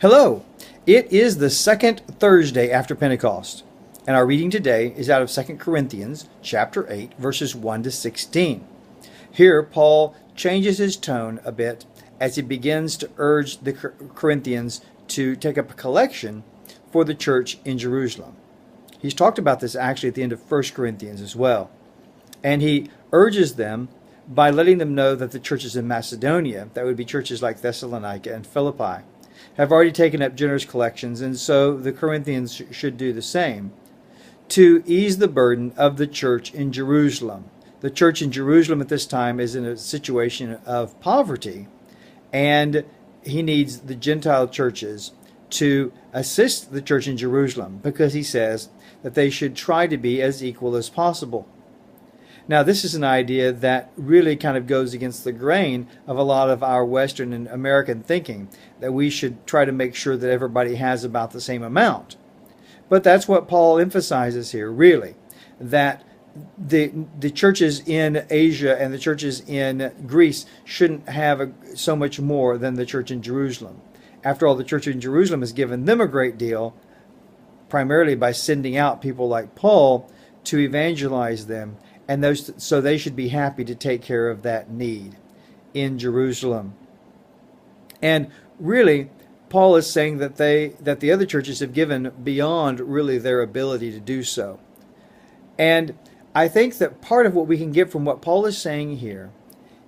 Hello! It is the second Thursday after Pentecost, and our reading today is out of 2 Corinthians chapter 8, verses 1 to 16. Here, Paul changes his tone a bit as he begins to urge the Corinthians to take up a collection for the church in Jerusalem. He's talked about this actually at the end of 1 Corinthians as well. And he urges them by letting them know that the churches in Macedonia, that would be churches like Thessalonica and Philippi, have already taken up generous collections, and so the Corinthians should do the same to ease the burden of the church in Jerusalem. The church in Jerusalem at this time is in a situation of poverty, and he needs the Gentile churches to assist the church in Jerusalem because he says that they should try to be as equal as possible. Now, this is an idea that really kind of goes against the grain of a lot of our Western and American thinking, that we should try to make sure that everybody has about the same amount. But that's what Paul emphasizes here, really, that the churches in Asia and the churches in Greece shouldn't have so much more than the church in Jerusalem. After all, the church in Jerusalem has given them a great deal, primarily by sending out people like Paul to evangelize them. And so they should be happy to take care of that need in Jerusalem. And really, Paul is saying that the other churches have given beyond really their ability to do so. And I think that part of what we can get from what Paul is saying here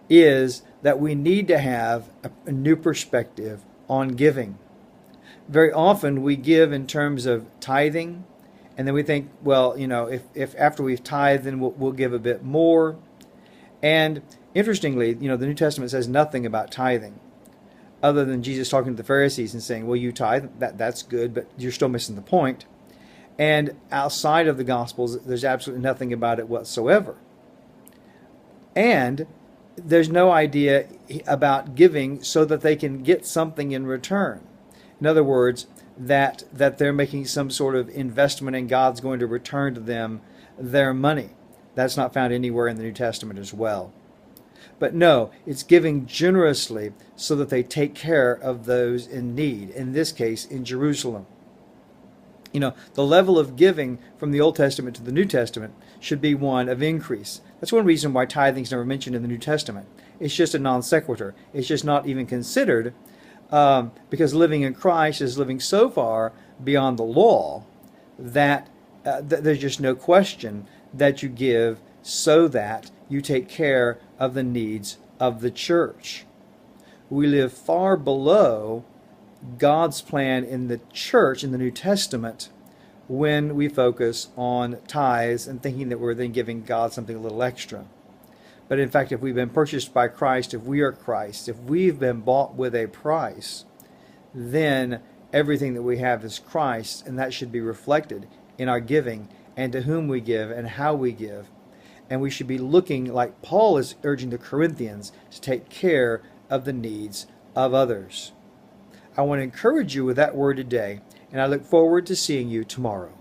is that we need to have a new perspective on giving. Very often we give in terms of tithing, and then we think, well, you know, if after we've tithed, then we'll give a bit more. And interestingly, you know, the New Testament says nothing about tithing, other than Jesus talking to the Pharisees and saying, well, you tithe, that's good, but you're still missing the point. And outside of the Gospels, there's absolutely nothing about it whatsoever. And there's no idea about giving so that they can get something in return. In other words, that they're making some sort of investment and God's going to return to them their money. That's not found anywhere in the New Testament as well. But no, it's giving generously so that they take care of those in need, in this case, in Jerusalem. You know, the level of giving from the Old Testament to the New Testament should be one of increase. That's one reason why tithing is never mentioned in the New Testament. It's just a non sequitur. It's just not even considered, because living in Christ is living so far beyond the law that there's just no question that you give so that you take care of the needs of the church. We live far below God's plan in the church in the New Testament when we focus on tithes and thinking that we're then giving God something a little extra. But in fact, if we've been purchased by Christ, if we are Christ, if we've been bought with a price, then everything that we have is Christ, and that should be reflected in our giving and to whom we give and how we give. And we should be looking, like Paul is urging the Corinthians, to take care of the needs of others. I want to encourage you with that word today, and I look forward to seeing you tomorrow.